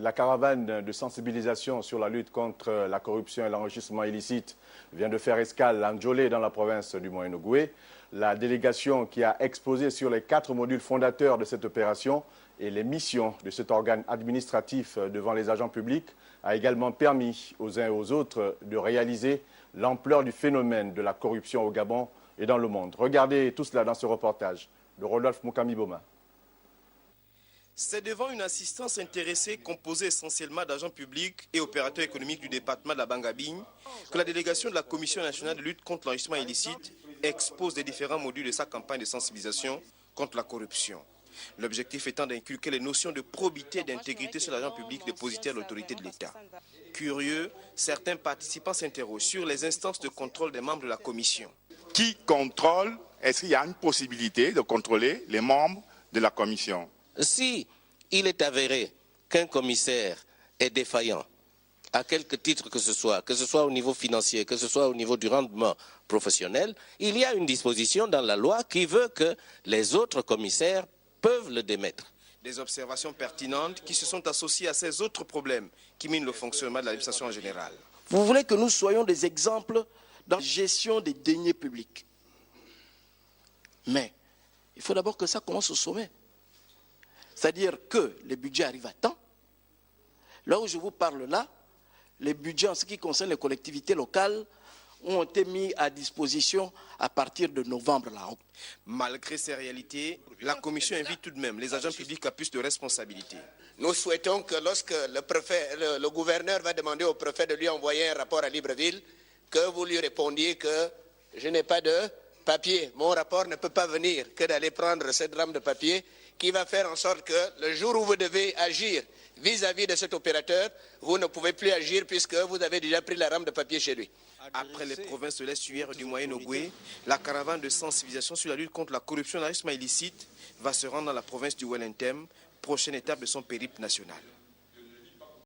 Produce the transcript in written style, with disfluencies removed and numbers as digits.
La caravane de sensibilisation sur la lutte contre la corruption et l'enrichissement illicite vient de faire escale à Njolé dans la province du Moyen-Ogooué. La délégation qui a exposé sur les 4 modules fondateurs de cette opération et les missions de cet organe administratif devant les agents publics a également permis aux uns et aux autres de réaliser l'ampleur du phénomène de la corruption au Gabon et dans le monde. Regardez tout cela dans ce reportage de Rodolphe Moukami-Boma. C'est devant une assistance intéressée composée essentiellement d'agents publics et opérateurs économiques du département de la Bangabigne que la délégation de la Commission nationale de lutte contre l'enrichissement illicite expose les différents modules de sa campagne de sensibilisation contre la corruption. L'objectif étant d'inculquer les notions de probité et d'intégrité sur l'agent public dépositaire de l'autorité de l'État. Curieux, certains participants s'interrogent sur les instances de contrôle des membres de la commission. Qui contrôle? Est-ce qu'il y a une possibilité de contrôler les membres de la commission? Si il est avéré qu'un commissaire est défaillant, à quelque titre que ce soit au niveau financier, que ce soit au niveau du rendement professionnel, il y a une disposition dans la loi qui veut que les autres commissaires peuvent le démettre. Des observations pertinentes qui se sont associées à ces autres problèmes qui minent le fonctionnement de l'administration en général. Vous voulez que nous soyons des exemples dans la gestion des deniers publics. Mais il faut d'abord que ça commence au sommet. C'est-à-dire que les budgets arrivent à temps. Là où je vous parle là, les budgets en ce qui concerne les collectivités locales ont été mis à disposition à partir de novembre là. Malgré ces réalités, la Commission invite tout de même les agents publics à plus de responsabilité. Nous souhaitons que lorsque le gouverneur va demander au préfet de lui envoyer un rapport à Libreville, que vous lui répondiez que je n'ai pas de papier. Mon rapport ne peut pas venir que d'aller prendre cette rame de papier qui va faire en sorte que le jour où vous devez agir vis-à-vis de cet opérateur, vous ne pouvez plus agir puisque vous avez déjà pris la rame de papier chez lui. Après les provinces de l'estuaire du Moyen-Ogooué, la caravane de sensibilisation sur la lutte contre la corruption et l'enrichissement illicite va se rendre dans la province du Wellington, prochaine étape de son périple national.